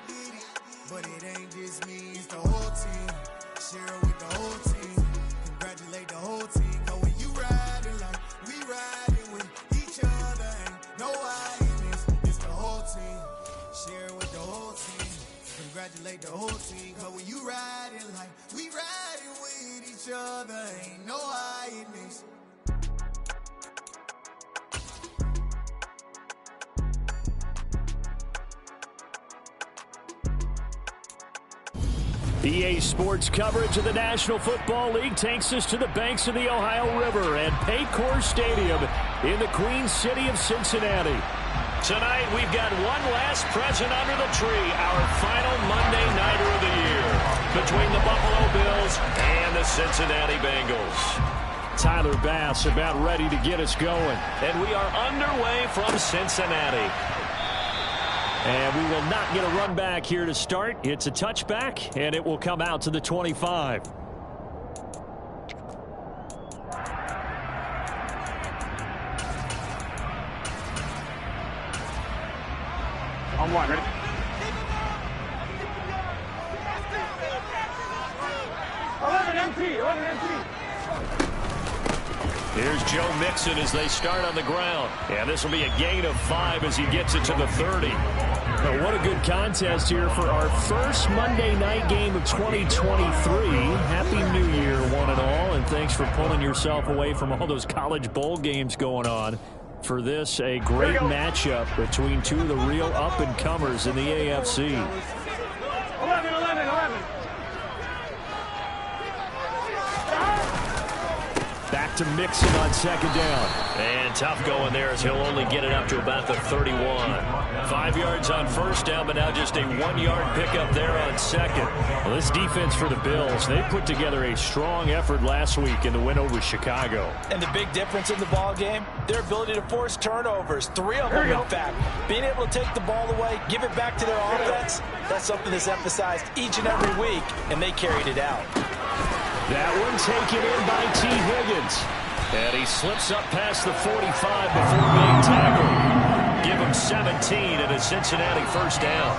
did it. But it ain't just me, it's the whole team. Share it with the whole team. Congratulate the whole team. Cause when you riding like we riding with each other, ain't no hiding. It's the whole team. Share it with the whole team. Congratulate the whole team. Cause when you riding like we riding with each other, ain't no hiding. EA Sports coverage of the National Football League takes us to the banks of the Ohio River and Paycor Stadium in the Queen City of Cincinnati. Tonight, we've got one last present under the tree, our final Monday Nighter of the year, between the Buffalo Bills and the Cincinnati Bengals. Tyler Bass about ready to get us going. And we are underway from Cincinnati. And we will not get a run back here to start. It's a touchback, and it will come out to the 25. On one, ready? empty. Here's Joe Mixon as they start on the ground. And this will be a gain of 5 as he gets it to the 30. Well, what a good contest here for our first Monday night game of 2023. Happy New Year, one and all, and thanks for pulling yourself away from all those college bowl games going on. For this, a great matchup between two of the real up-and-comers in the AFC. 11. Back to Mixon on second down. And tough going there as he'll only get it up to about the 31. 5 yards on first down, but now just a 1-yard pickup there on second. Well, this defense for the Bills, they put together a strong effort last week in the win over Chicago. And the big difference in the ball game, their ability to force turnovers. 3 of them, in fact. Being able to take the ball away, give it back to their offense, that's something that's emphasized each and every week, and they carried it out. That one taken in by T. Higgins. And he slips up past the 45 before being tackled. Give him 17 and a Cincinnati first down.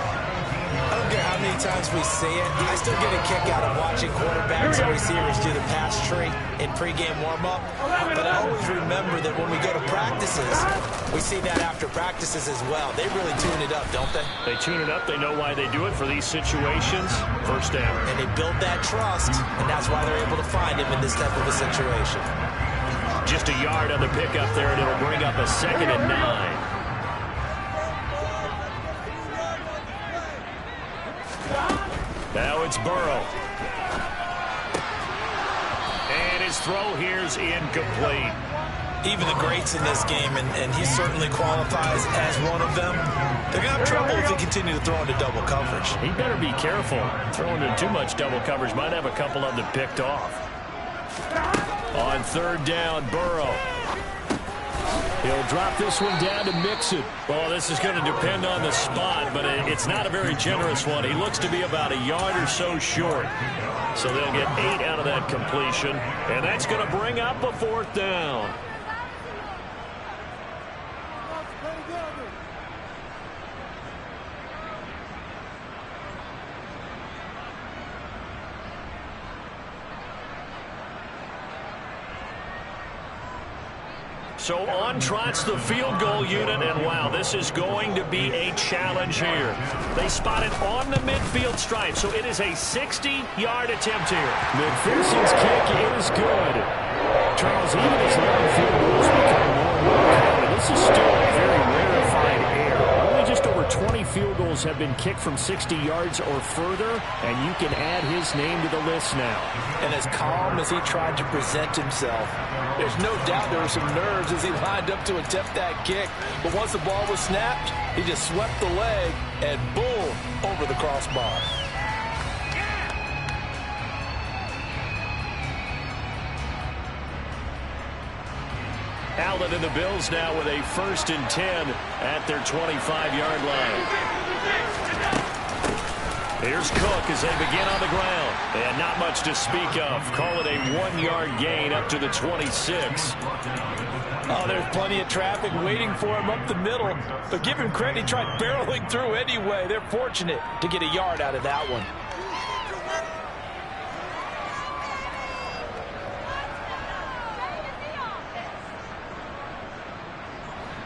I don't care how many times we see it. I still get a kick out of watching quarterbacks and receivers do the pass tree in pregame warm-up. But I always remember that when we go to practices, we see that after practices as well. They really tune it up, don't they? They tune it up. They know why they do it for these situations. First down. And they build that trust, and that's why they're able to find him in this type of a situation. Just a yard on the pickup there, and it'll bring up a 2nd and 9. Now it's Burrow. And his throw here's incomplete. Even the greats in this game, and he certainly qualifies as one of them, they're going to have trouble if they continue to throw into double coverage. He better be careful. Throwing into too much double coverage might have a couple of them picked off. On 3rd down, Burrow. He'll drop this one down to Mixon. Well, this is going to depend on the spot, but it's not a very generous one. He looks to be about a yard or so short. So they'll get 8 out of that completion, and that's going to bring up a 4th down. So on trots the field goal unit, and wow, this is going to be a challenge here. They spot it on the midfield stripe, so it is a 60-yard attempt here. McPherson's kick is good. Charles, even as long field goals become more and more common, this is still a very rarefied air. Only just over 20 field goals have been kicked from 60 yards or further, and you can add his name to the list now. And as calm as he tried to present himself, there's no doubt there were some nerves as he lined up to attempt that kick. But once the ball was snapped, he just swept the leg and boom, over the crossbar. Allen and the Bills now with a 1st and 10 at their 25-yard line. Here's Cook as they begin on the ground. And not much to speak of. Call it a 1-yard gain up to the 26. Oh, there's plenty of traffic waiting for him up the middle. But give him credit, he tried barreling through anyway. They're fortunate to get a yard out of that one.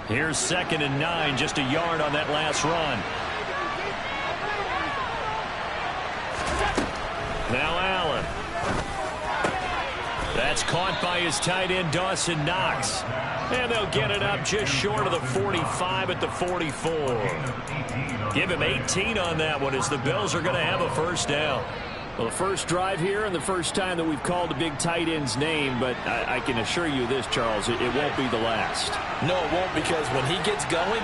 Here's 2nd and 9, just a yard on that last run. Now Allen. That's caught by his tight end, Dawson Knox. And they'll get it up just short of the 45 at the 44. Give him 18 on that one as the Bills are going to have a first down. Well, the first drive here and the first time that we've called a big tight end's name, but I can assure you this, Charles, it won't be the last. No, it won't, because when he gets going,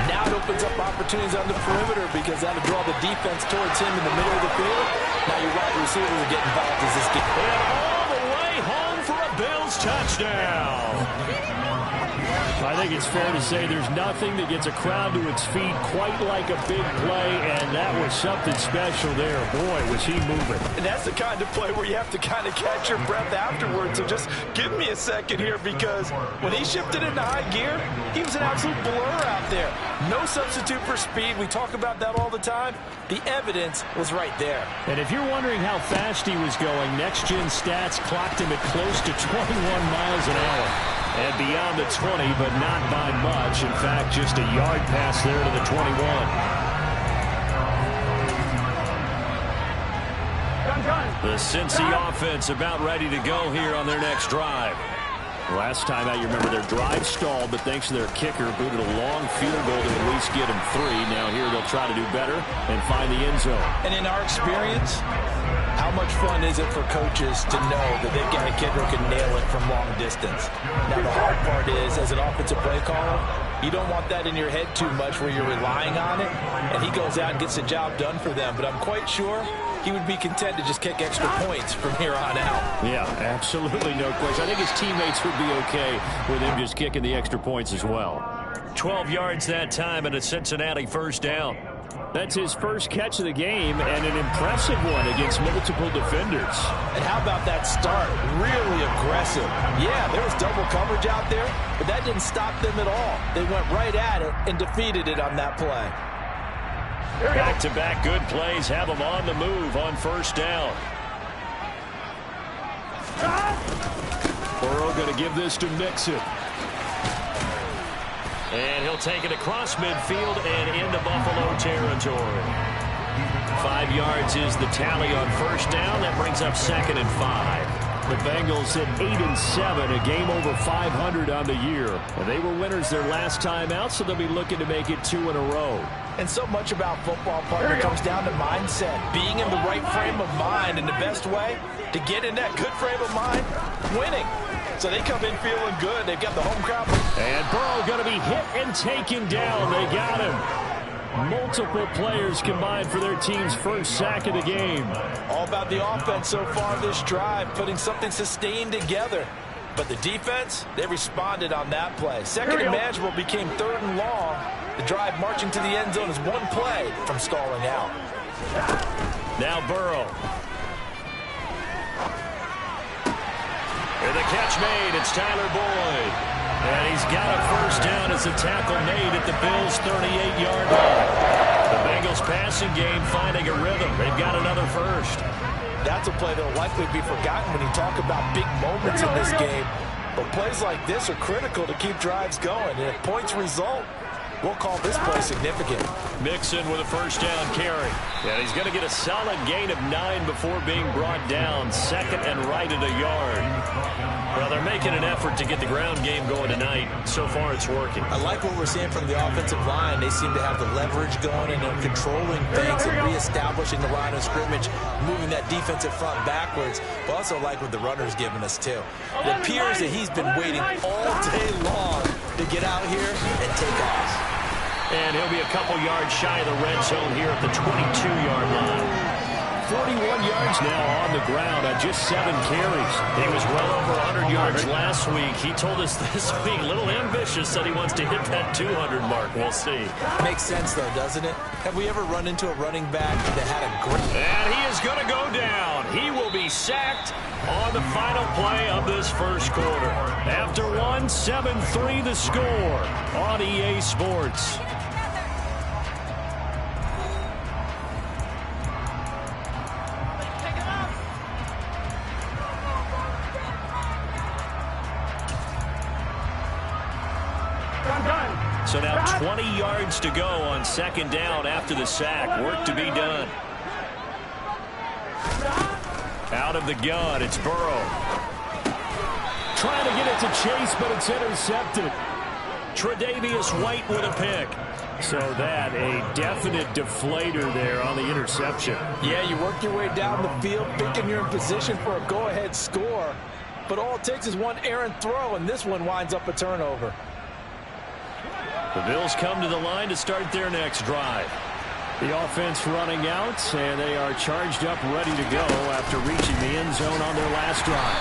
now it opens up opportunities on the perimeter because that'll draw the defense towards him in the middle of the field. Now your wide receivers are getting involved as this game. And all the way home for a Bills touchdown. I think it's fair to say there's nothing that gets a crowd to its feet quite like a big play, and that was something special there. Boy, was he moving. And that's the kind of play where you have to kind of catch your breath afterwards. So just give me a second here, because when he shifted into high gear, he was an absolute blur out there. No substitute for speed. We talk about that all the time. The evidence was right there. And if you're wondering how fast he was going, Next Gen Stats clocked him at close to 21 miles an hour. And beyond the 20, but not by much. In fact, just a yard pass there to the 21. The Cincy offense about ready to go here on their next drive. Last time out, you remember their drive stalled, but thanks to their kicker, booted a long field goal to at least get them 3. Now here they'll try to do better and find the end zone. And in our experience, how much fun is it for coaches to know that they've got a kicker who can nail it from long distance? Now, the hard part is, as an offensive play caller, you don't want that in your head too much where you're relying on it, and he goes out and gets the job done for them. But I'm quite sure he would be content to just kick extra points from here on out. Yeah, absolutely no question. I think his teammates would be okay with him just kicking the extra points as well. 12 yards that time and a Cincinnati first down. That's his first catch of the game, and an impressive one against multiple defenders. And how about that start? Really aggressive. Yeah, there was double coverage out there, but that didn't stop them at all. They went right at it and defeated it on that play. Back-to-back good plays have them on the move on first down. Burrow going to give this to Mixon. And he'll take it across midfield and into Buffalo territory. 5 yards is the tally on first down. That brings up 2nd and 5. The Bengals at 8-7, a game over 500 on the year. And they were winners their last time out, so they'll be looking to make it 2 in a row. And so much about football, partner, comes down to mindset. Being in the right frame of mind, and the best way to get in that good frame of mind, winning. So they come in feeling good. They've got the home crowd. And Burrow going to be hit and taken down. They got him. Multiple players combined for their team's first sack of the game. All about the offense so far this drive, putting something sustained together. But the defense, they responded on that play. Second and manageable became 3rd and long. The drive marching to the end zone is one play from stalling out. Now Burrow. And the catch made. It's Tyler Boyd. And he's got a first down as a tackle made at the Bills' 38-yard line. The Bengals passing game finding a rhythm. They've got another first. That's a play that will likely be forgotten when you talk about big moments in this game. But plays like this are critical to keep drives going. And if points result, we'll call this play significant. Mixon with a first down carry. And he's going to get a solid gain of 9 before being brought down. 2nd and right at a yard. Well, they're making an effort to get the ground game going tonight. So far, it's working. I like what we're seeing from the offensive line. They seem to have the leverage going, and they're controlling things and reestablishing the line of scrimmage, moving that defensive front backwards. But also like what the runner's giving us, too. It appears that he's been waiting all day long to get out here and take off. And he'll be a couple yards shy of the red zone here at the 22-yard line. 41 yards now on the ground on just 7 carries. He was well over 100 yards last week. He told us this week, a little ambitious, said he wants to hit that 200 mark. We'll see. Makes sense, though, doesn't it? Have we ever run into a running back that had a great... And he is going to go down. He will be sacked on the final play of this first quarter. After 7-3 the score on EA Sports. So now 20 yards to go on second down after the sack. Work to be done. Out of the gun, it's Burrow. Trying to get it to Chase, but it's intercepted. Tre'Davious White with a pick. So that, a definite deflator there on the interception. Yeah, you work your way down the field, thinking you're in position for a go-ahead score. But all it takes is one errant throw, and this one winds up a turnover. The Bills come to the line to start their next drive. The offense running out, and they are charged up, ready to go after reaching the end zone on their last drive.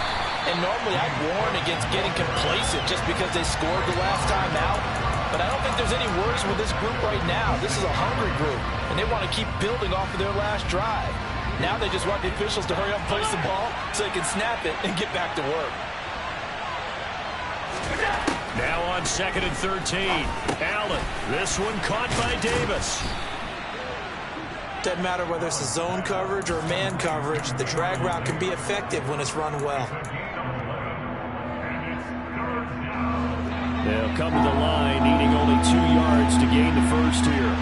And normally I'd warn against getting complacent just because they scored the last time out. But I don't think there's any worries with this group right now. This is a hungry group, and they want to keep building off of their last drive. Now they just want the officials to hurry up and place the ball so they can snap it and get back to work. Now on 2nd and 13. Allen. This one caught by Davis. Doesn't matter whether it's a zone coverage or man coverage, the drag route can be effective when it's run well. They'll come to the line, needing only 2 yards to gain the first here.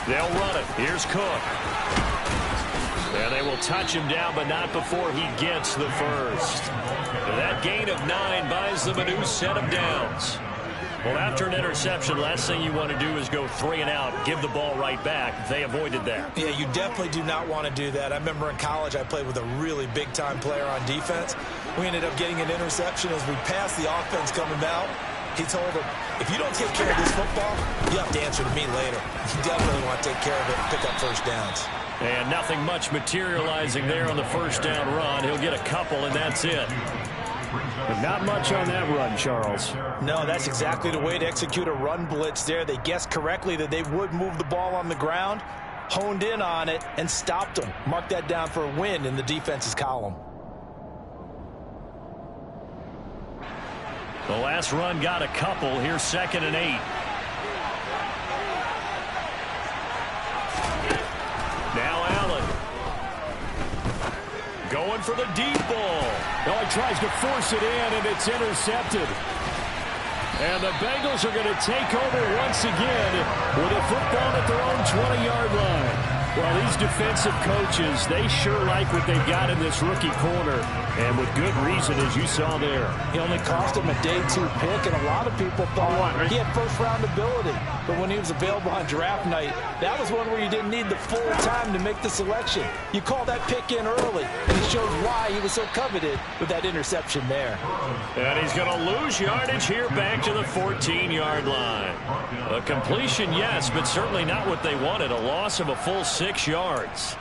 They'll run it. Here's Cook. And they will touch him down, but not before he gets the first. That gain of 9 buys them a new set of downs. Well, after an interception, last thing you want to do is go 3 and out, give the ball right back. They avoided that. Yeah, you definitely do not want to do that. I remember in college I played with a really big-time player on defense. We ended up getting an interception as we passed the offense coming out. He told him, if you don't take care of this football, you have to answer to me later. You definitely want to take care of it and pick up first downs. And nothing much materializing there on the first down run. He'll get a couple, and that's it. But not much on that run, Charles. No, that's exactly the way to execute a run blitz there. They guessed correctly that they would move the ball on the ground, honed in on it, and stopped them. Mark that down for a win in the defense's column. The last run got a couple. Here's 2nd and 8. Now Allen. Going for the deep ball. Oh, he tries to force it in, and it's intercepted. And the Bengals are going to take over once again with a football at their own 20-yard line. Well, these defensive coaches, they sure like what they've got in this rookie corner, and with good reason, as you saw there. He only cost him a day 2 pick, and a lot of people thought he had first-round ability. But when he was available on draft night, that was one where you didn't need the full time to make the selection. You call that pick in early, and it shows why he was so coveted with that interception there. And he's going to lose yardage here back to the 14-yard line. A completion, yes, but certainly not what they wanted. A loss of a full 6 yards.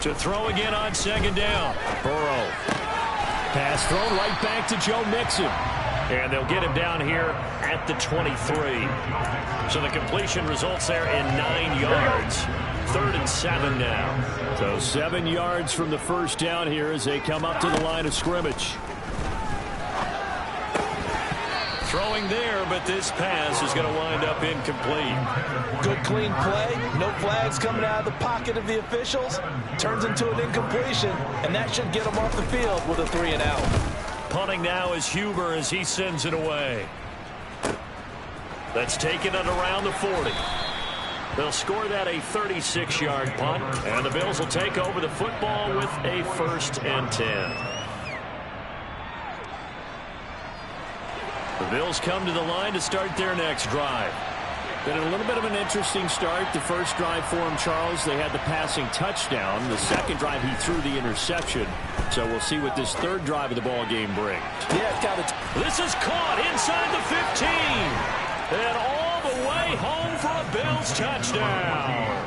To throw again on 2nd down. Burrow. Pass thrown right back to Joe Mixon. And they'll get him down here at the 23. So the completion results there in 9 yards. 3rd and 7 now. So 7 yards from the first down here as they come up to the line of scrimmage. Throwing there, but this pass is going to wind up incomplete. Good clean play. No flags coming out of the pocket of the officials. Turns into an incompletion, and that should get them off the field with a 3 and out. Punting now is Huber as he sends it away. That's taken at around the 40. They'll score that a 36-yard punt, and the Bills will take over the football with a 1st and 10. The Bills come to the line to start their next drive. Been a little bit of an interesting start. The first drive for him, Charles, they had the passing touchdown. The second drive, he threw the interception. So we'll see what this third drive of the ball game brings. This is caught inside the 15. And all the way home for a Bills touchdown.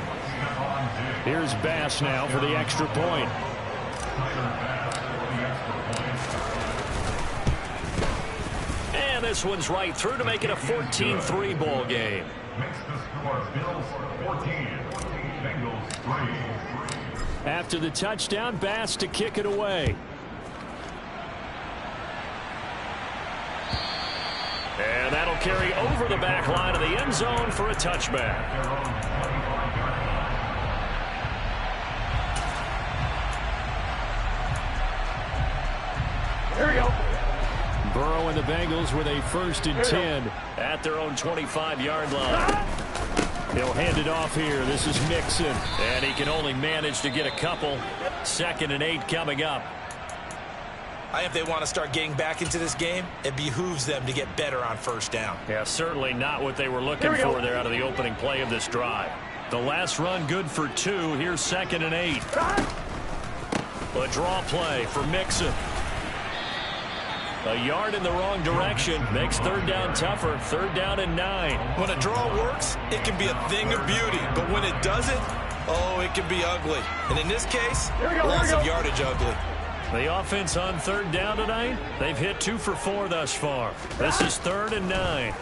Here's Bass now for the extra point. And this one's right through to make it a 14-3 ball game. After the touchdown, Bass to kick it away. And that'll carry over the back line of the end zone for a touchback. Here we go. Burrow and the Bengals with a 1st and 10 at their own 25-yard line. He'll hand it off here. This is Mixon. And he can only manage to get a couple. 2nd and 8 coming up. If they want to start getting back into this game, it behooves them to get better on first down. Yeah, certainly not what they were looking for there out of the opening play of this drive. The last run good for 2. Here's 2nd and 8. A draw play for Mixon. A yard in the wrong direction makes 3rd down tougher. 3rd down and 9. When a draw works, it can be a thing of beauty. But when it doesn't, oh, it can be ugly. And in this case, loss of yardage ugly. The offense on 3rd down tonight, they've hit 2 for 4 thus far. This is 3rd and 9.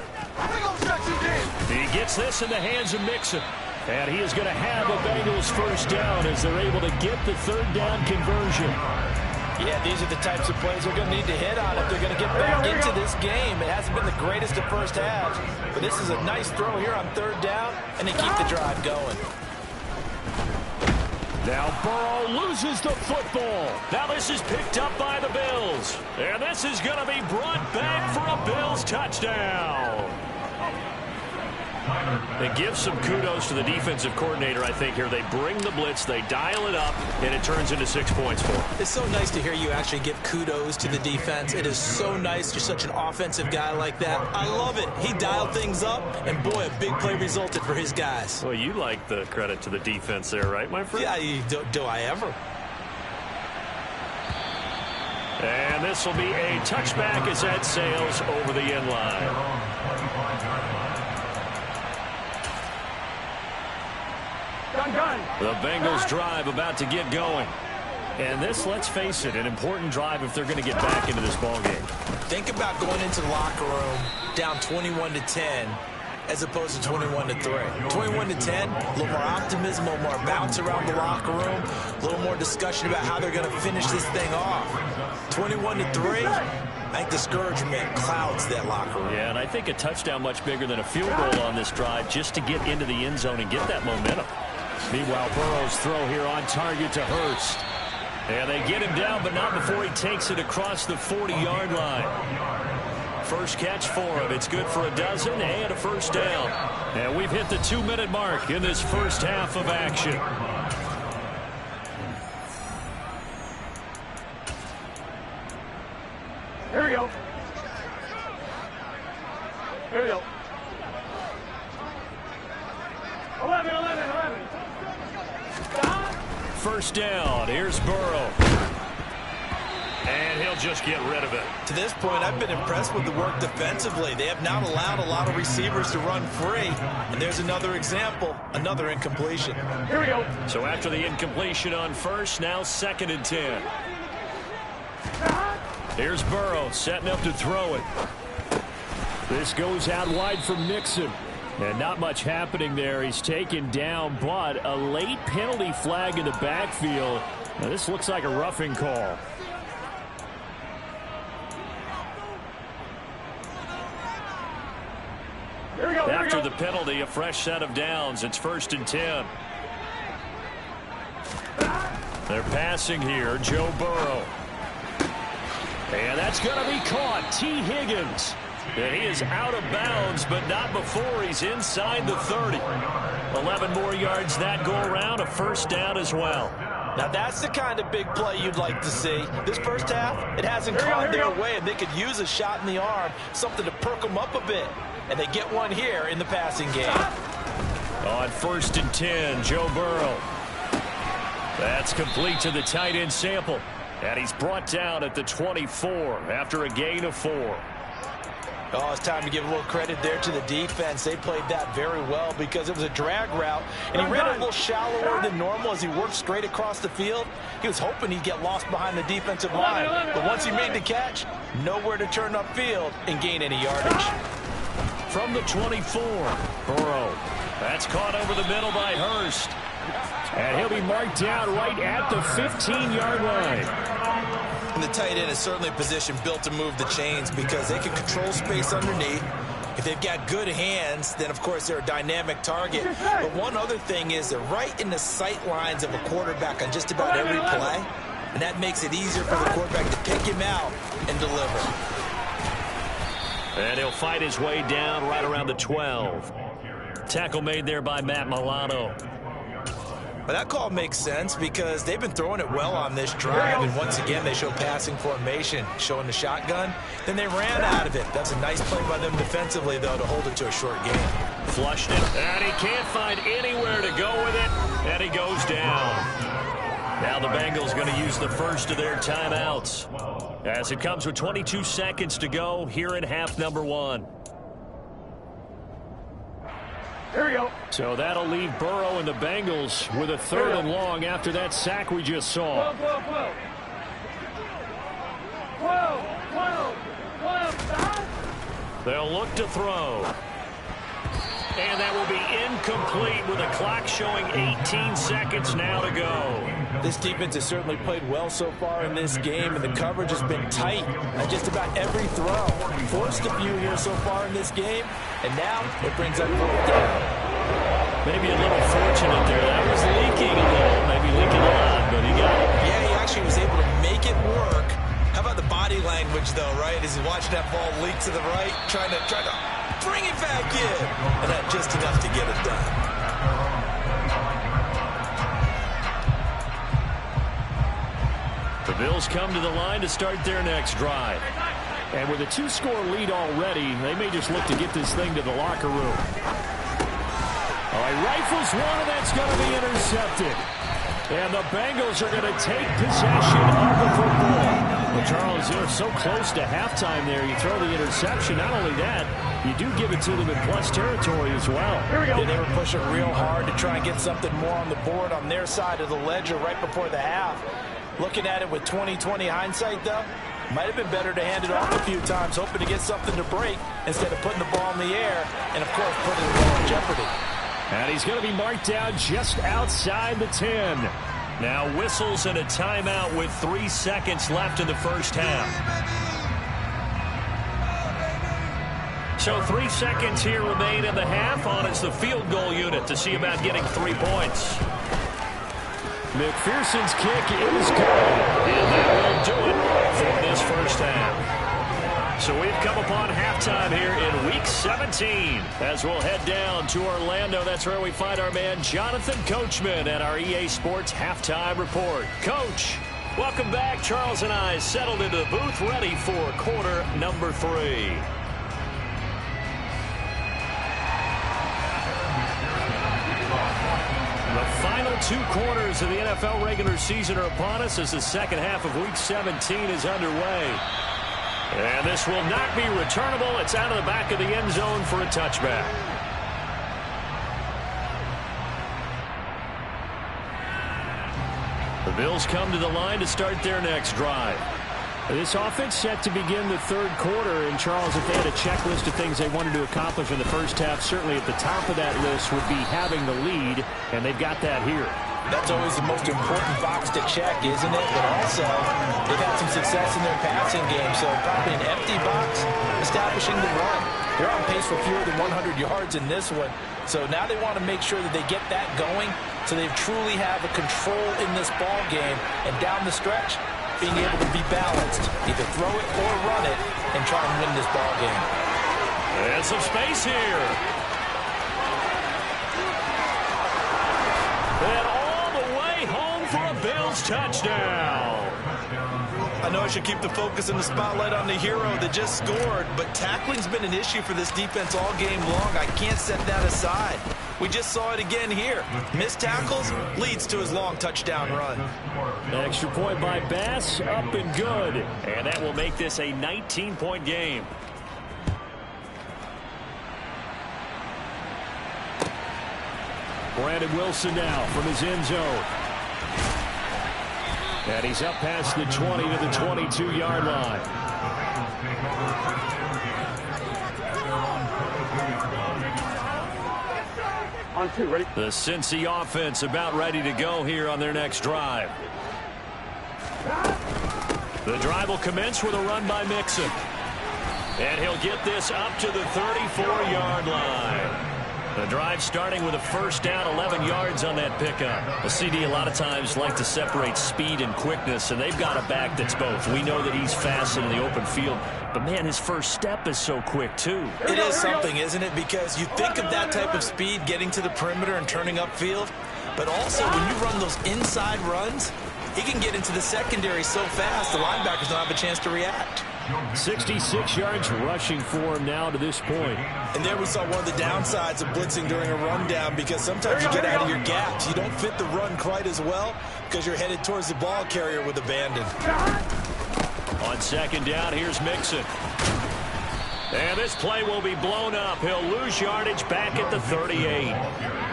He gets this in the hands of Mixon. And he is going to have a Bengals 1st down as they're able to get the 3rd down conversion. Yeah, these are the types of plays they're going to need to hit on if they're going to get back into this game. It hasn't been the greatest of first halves, but this is a nice throw here on 3rd down, and they keep the drive going. Now Burrow loses the football. Now this is picked up by the Bills. And this is going to be brought back for a Bills touchdown. It gives some kudos to the defensive coordinator, I think, here. They bring the blitz, they dial it up, and it turns into 6 points for them. It's so nice to hear you actually give kudos to the defense. It is so nice. You're such an offensive guy like that. I love it. He dialed things up, and boy, a big play resulted for his guys. Well, you like the credit to the defense there, right, my friend? Yeah, do I ever? And this will be a touchback as that sails over the end line. The Bengals drive about to get going. And this, let's face it, an important drive if they're going to get back into this ballgame. Think about going into the locker room down 21-10 as opposed to 21-3. 21-10, a little more optimism, a little more bounce around the locker room, a little more discussion about how they're going to finish this thing off. 21-3, I think discouragement clouds that locker room. Yeah, and I think a touchdown much bigger than a field goal on this drive just to get into the end zone and get that momentum. Meanwhile, Burrow's throw here on target to Hurst. And they get him down, but not before he takes it across the 40-yard line. First catch for him. It's good for a dozen and a 1st down. And we've hit the 2-minute mark in this first half of action. Here we go. Here we go. 11. 1st down. Here's Burrow. And he'll just get rid of it. To this point, I've been impressed with the work defensively. They have not allowed a lot of receivers to run free. And there's another example, another incompletion. Here we go. So after the incompletion on 1st, now 2nd and 10. Here's Burrow setting up to throw it. This goes out wide for Mixon. And not much happening there. He's taken down, but a late penalty flag in the backfield. Now this looks like a roughing call. Here we go. After the penalty, a fresh set of downs. It's 1st and 10. They're passing here. Joe Burrow. And that's going to be caught. T. Higgins. And he is out of bounds, but not before he's inside the 30. 11 more yards that go around, a 1st down as well. Now that's the kind of big play you'd like to see. This first half, it hasn't gone their way, and they could use a shot in the arm, something to perk them up a bit. And they get one here in the passing game. On 1st and 10, Joe Burrow. That's complete to the tight end Sample. And he's brought down at the 24 after a gain of 4. Oh, it's time to give a little credit there to the defense. They played that very well because it was a drag route, and he ran a little shallower than normal as he worked straight across the field. He was hoping he'd get lost behind the defensive line, but once he made the catch, nowhere to turn upfield and gain any yardage. From the 24, Burrow. That's caught over the middle by Hurst. And he'll be marked down right at the 15-yard line. And the tight end is certainly a position built to move the chains because they can control space underneath. If they've got good hands, then, of course, they're a dynamic target. But one other thing is they're right in the sight lines of a quarterback on just about every play, and that makes it easier for the quarterback to pick him out and deliver. And he'll fight his way down right around the 12. Tackle made there by Matt Milano. But that call makes sense because they've been throwing it well on this drive, and once again they show passing formation, showing the shotgun. Then they ran out of it. That's a nice play by them defensively, though, to hold it to a short game. Flushed it, and he can't find anywhere to go with it, and he goes down. Now the Bengals going to use the first of their timeouts as it comes with 22 seconds to go here in half number 1. Here we go. So that'll leave Burrow and the Bengals with a 3rd and long after that sack we just saw. 12. They'll look to throw. And that will be incomplete with the clock showing 18 seconds now to go. This defense has certainly played well so far in this game, and the coverage has been tight on just about every throw. Forced a few here so far in this game, and now it brings up 4th down. Maybe a little fortunate there. That was leaking a little, maybe leaking a lot, but he got it. Yeah, he actually was able to make it work. How about the body language, though, right? As he's watching that ball leak to the right, trying to bring it back in, and that just enough to get it done. The Bills come to the line to start their next drive. And with a 2-score lead already, they may just look to get this thing to the locker room. All right, rifles one, and that's going to be intercepted. And the Bengals are going to take possession of the football. Well, Charles, they're so close to halftime there. You throw the interception. Not only that, you do give it to them in plus territory as well. Here we go. Yeah, they were pushing real hard to try and get something more on the board on their side of the ledger right before the half. Looking at it with 20/20 hindsight, though, might have been better to hand it off a few times, hoping to get something to break instead of putting the ball in the air and, of course, putting the ball in jeopardy. And he's going to be marked down just outside the 10. Now whistles and a timeout with 3 seconds left in the first half. So 3 seconds here remain in the half. On it's the field goal unit to see about getting 3 points. McPherson's kick is good. And that will do it for this first half. So we've come upon halftime here in Week 17. As we'll head down to Orlando, that's where we find our man Jonathan Coachman at our EA Sports Halftime Report. Coach, welcome back. Charles and I settled into the booth ready for quarter number 3. The final 2 quarters of the NFL regular season are upon us as the second half of Week 17 is underway. And this will not be returnable. It's out of the back of the end zone for a touchback. The Bills come to the line to start their next drive. This offense set to begin the 3rd quarter. And, Charles, if they had a checklist of things they wanted to accomplish in the first half, certainly at the top of that list would be having the lead, and they've got that here. That's always the most important box to check, isn't it? But also, they've had some success in their passing game, so probably an empty box, establishing the run. They're on pace for fewer than 100 yards in this one, so now they want to make sure that they get that going so they truly have a control in this ball game, and down the stretch, being able to be balanced, either throw it or run it, and try and win this ball game. And some space here. And all the way home for a Bills Bills touchdown. I know I should keep the focus and the spotlight on the hero that just scored, but tackling's been an issue for this defense all game long. I can't set that aside. We just saw it again here. Missed tackles leads to his long touchdown run. Extra point by Bass, up and good. And that will make this a 19-point game. Brandon Wilson now from his end zone. And he's up past the 20 to the 22-yard line. On 2, ready? The Cincy offense about ready to go here on their next drive. The drive will commence with a run by Mixon. And he'll get this up to the 34-yard line. The drive starting with a first down, 11 yards on that pickup. A CD a lot of times like to separate speed and quickness, and they've got a back that's both. We know that he's fast in the open field, but, man, his first step is so quick, too. It is something, isn't it? Because you think of that type of speed getting to the perimeter and turning upfield, but also when you run those inside runs, he can get into the secondary so fast the linebackers don't have a chance to react. 66 yards rushing for him now to this point. And there we saw one of the downsides of blitzing during a rundown, because sometimes you get out of your gaps. You don't fit the run quite as well because you're headed towards the ball carrier with abandon. On second down, here's Mixon. And this play will be blown up. He'll lose yardage back at the 38.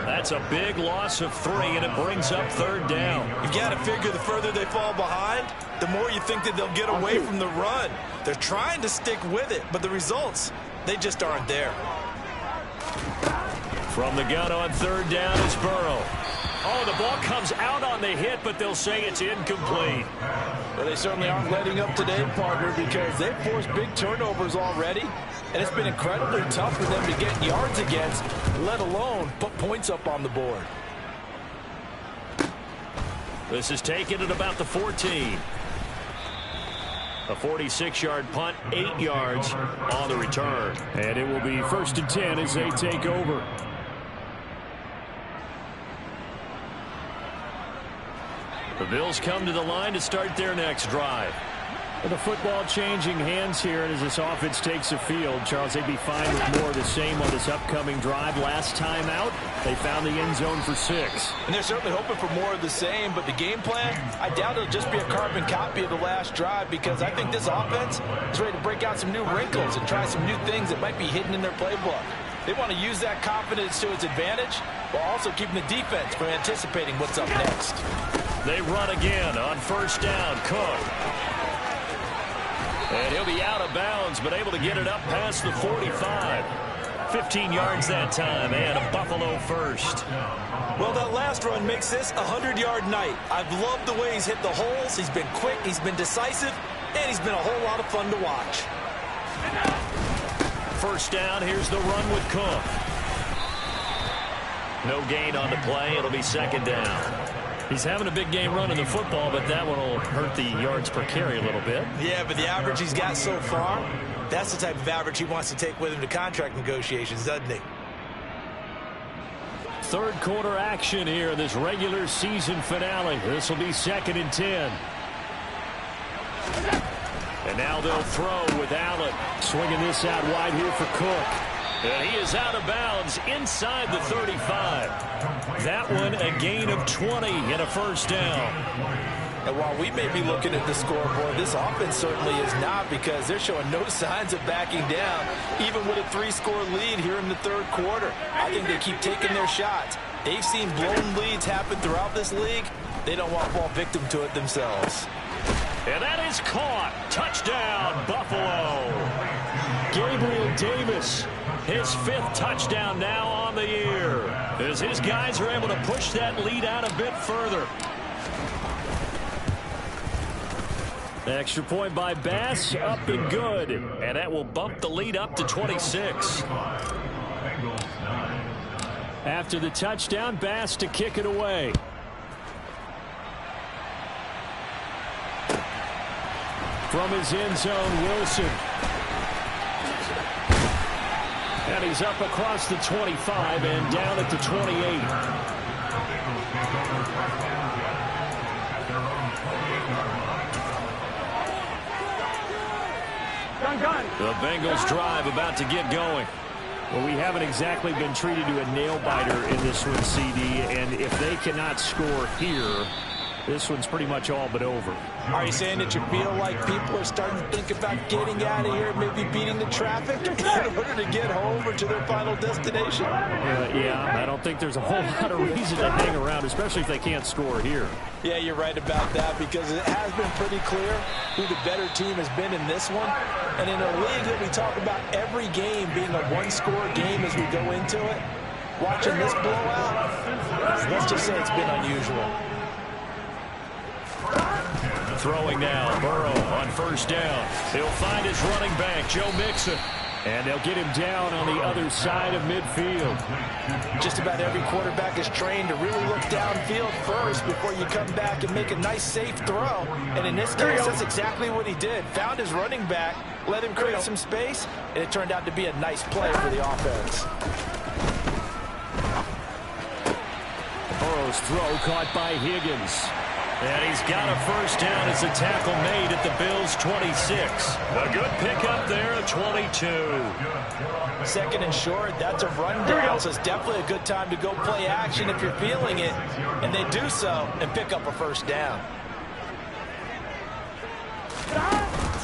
That's a big loss of 3, and it brings up third down. You've got to figure the further they fall behind, the more you think that they'll get away from the run. They're trying to stick with it, but the results, they just aren't there. From the gun on third down is Burrow. Oh, the ball comes out on the hit, but they'll say it's incomplete. Well, they certainly aren't letting up today, partner, because they've forced big turnovers already, and it's been incredibly tough for them to get yards against, let alone put points up on the board. This is taken at about the 14. A 46-yard punt, 8 yards on the return. And it will be 1st and 10 as they take over. The Bills come to the line to start their next drive. The football changing hands here, and as this offense takes the field, Charles, they'd be fine with more of the same on this upcoming drive. Last time out, they found the end zone for 6. And they're certainly hoping for more of the same, but the game plan, I doubt it'll just be a carbon copy of the last drive, because I think this offense is ready to break out some new wrinkles and try some new things that might be hidden in their playbook. They want to use that confidence to its advantage while also keeping the defense from anticipating what's up next. They run again on first down. Cook. And he'll be out of bounds, but able to get it up past the 45. 15 yards that time, and a Buffalo first. Well, that last run makes this a 100-yard night. I've loved the way he's hit the holes. He's been quick, he's been decisive, and he's been a whole lot of fun to watch. First down, here's the run with Cook. No gain on the play. It'll be second down. He's having a big game running the football, but that one will hurt the yards per carry a little bit. Yeah, but the average he's got so far, that's the type of average he wants to take with him to contract negotiations, doesn't he? Third quarter action here in this regular season finale. This will be 2nd and 10. And now they'll throw with Allen. Swinging this out wide here for Cook. And he is out of bounds inside the 35. That one a gain of 20 and a first down. And while we may be looking at the scoreboard, this offense certainly is not, because they're showing no signs of backing down, even with a 3-score lead here in the third quarter. I think they keep taking their shots. They've seen blown leads happen throughout this league. They don't want to fall victim to it themselves. And that is caught. Touchdown, Buffalo. Gabriel Davis. His 5th touchdown now on the year, as his guys are able to push that lead out a bit further. Extra point by Bass, up and good. And that will bump the lead up to 26. After the touchdown, Bass to kick it away. From his end zone, Wilson. And he's up across the 25 and down at the 28. The Bengals drive about to get going. Well, we haven't exactly been treated to a nail-biter in this one, CD, and if they cannot score here, this one's pretty much all but over. Are you saying that you feel like people are starting to think about getting out of here, maybe beating the traffic in order to get home or to their final destination? Yeah, I don't think there's a whole lot of reason to hang around, especially if they can't score here. Yeah, you're right about that, because it has been pretty clear who the better team has been in this one. And in a league that we talk about every game being a one-score game as we go into it, watching this blowout, let's just say it's been unusual. Throwing now, Burrow on first down. He'll find his running back, Joe Mixon. And they'll get him down on the other side of midfield. Just about every quarterback is trained to really look downfield first before you come back and make a nice, safe throw. And in this case, that's exactly what he did. Found his running back, let him create some space, and it turned out to be a nice play for the offense. Burrow's throw caught by Higgins. And he's got a first down as the tackle made at the Bills' 26. A good pickup there at 22. Second and short, that's a rundown, so it's definitely a good time to go play action if you're feeling it. And they do so and pick up a first down.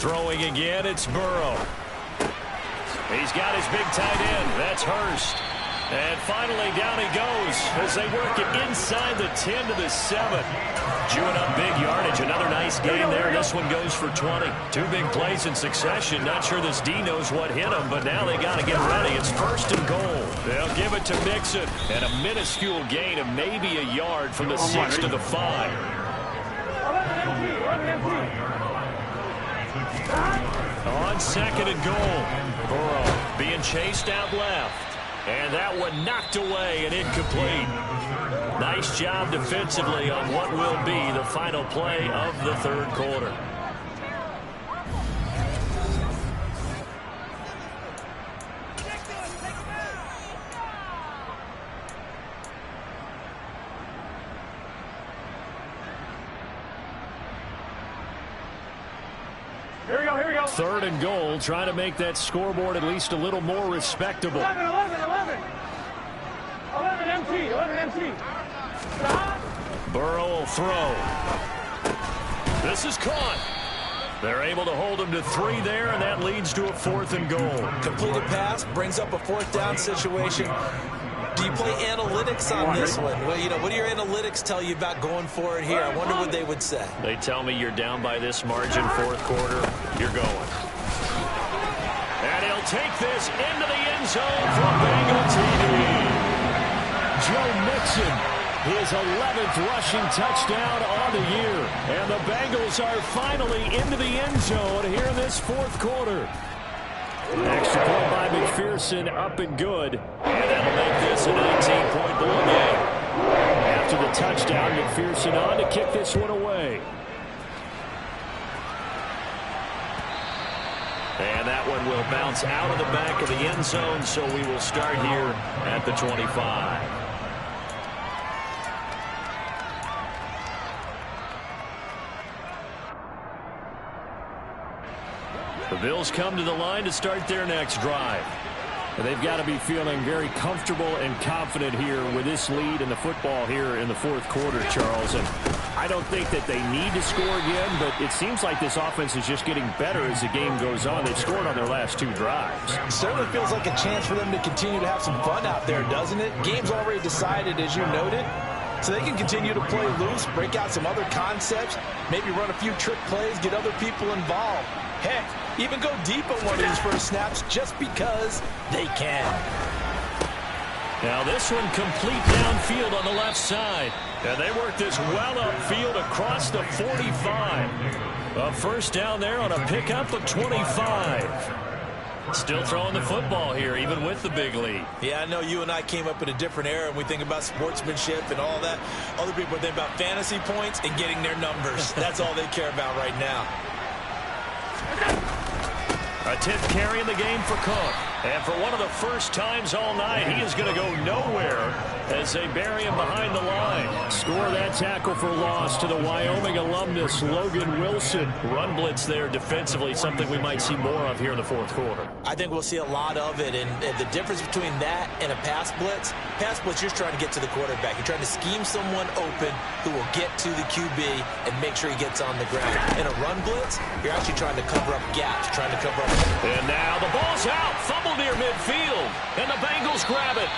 Throwing again, it's Burrow. He's got his big tight end. That's Hurst. And finally, down he goes as they work it inside the 10 to the 7. Chewing up big yardage. Another nice gain there. This one goes for 20. Two big plays in succession. Not sure this D knows what hit him, but now they got to get ready. It's first and goal. They'll give it to Mixon. And a minuscule gain of maybe a yard from the 6 to the 5. On second and goal. Burrow being chased out left. And that one knocked away and incomplete. Nice job defensively on what will be the final play of the third quarter. Here we go, here we go. Third and goal, trying to make that scoreboard at least a little more respectable. 11 empty. Stop. Burrow will throw. This is caught. They're able to hold him to 3 there, and that leads to a 4th and goal. Completed pass brings up a 4th down situation. Do you play analytics on this one? Well, you know, what do your analytics tell you about going for it here? I wonder what they would say. They tell me you're down by this margin, fourth quarter, you're going. And he'll take this into the end zone for Bengal TD. Joe Mixon, his 11th rushing touchdown on the year. And the Bengals are finally into the end zone here in this fourth quarter. Extra point by McPherson, up and good. And that'll make this an 18-point ball game. After the touchdown, McPherson on to kick this one away. And that one will bounce out of the back of the end zone, so we will start here at the 25. The Bills come to the line to start their next drive. They've got to be feeling very comfortable and confident here with this lead in the football here in the fourth quarter, Charles. And I don't think that they need to score again, but it seems like this offense is just getting better as the game goes on. They've scored on their last 2 drives. It certainly feels like a chance for them to continue to have some fun out there, doesn't it? Game's already decided, as you noted. So they can continue to play loose, break out some other concepts, maybe run a few trick plays, get other people involved. Heck, even go deep on one of these first snaps just because they can. Now this one complete downfield on the left side. And they work this well upfield across the 45. A first down there on a pickup of 25. Still throwing the football here, even with the big lead. Yeah, I know you and I came up in a different era, and we think about sportsmanship and all that. Other people think about fantasy points and getting their numbers. That's all they care about right now. A 10th carry in the game for Cook. And for one of the first times all night, he is going to go nowhere as they bury him behind the line. Score that tackle for loss to the Wyoming alumnus, Logan Wilson. Run blitz there defensively, something we might see more of here in the fourth quarter. I think we'll see a lot of it, and the difference between that and a pass blitz, you're trying to get to the quarterback. You're trying to scheme someone open who will get to the QB and make sure he gets on the ground. In a run blitz, you're actually trying to cover up gaps, trying to cover up. And now the ball's out, fumble near midfield, and the Bengals grab it.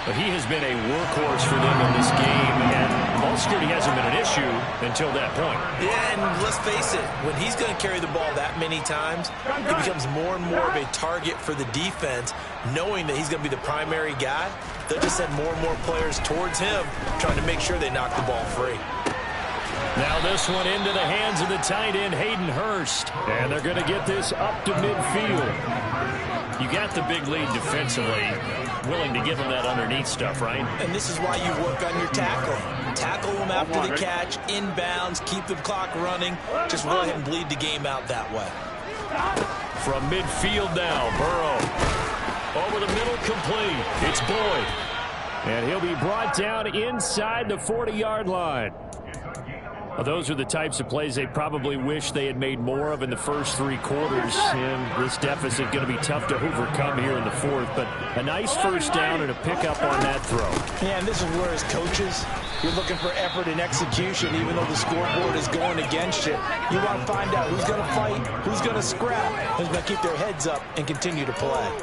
But he has been a workhorse for them in this game, and ball security hasn't been an issue until that point. Yeah, and let's face it, when he's going to carry the ball that many times, he becomes more and more of a target for the defense, knowing that he's going to be the primary guy. They'll just send more and more players towards him, trying to make sure they knock the ball free. Now this one into the hands of the tight end, Hayden Hurst. And they're going to get this up to midfield. You got the big lead defensively, willing to give him that underneath stuff, right? And this is why you work on your tackling. Tackle them after the catch, inbounds, keep the clock running. Just go ahead and bleed the game out that way. From midfield now, Burrow. Over the middle, complete. It's Boyd. And he'll be brought down inside the 40-yard line. Well, those are the types of plays they probably wish they had made more of in the first three quarters. And this deficit going to be tough to overcome here in the fourth. But a nice first down and a pickup on that throw. Yeah, and this is where as coaches, you're looking for effort and execution, even though the scoreboard is going against you. You want to find out who's going to fight, who's going to scrap, who's going to keep their heads up and continue to play.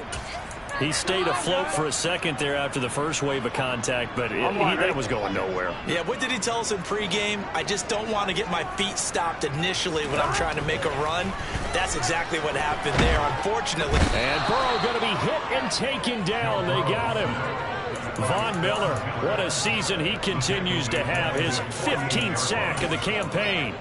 He stayed afloat for a second there after the first wave of contact, but that was going nowhere. Yeah, what did he tell us in pregame? I just don't want to get my feet stopped initially when I'm trying to make a run. That's exactly what happened there, unfortunately. And Burrow going to be hit and taken down. They got him. Von Miller, what a season he continues to have. His 15th sack of the campaign.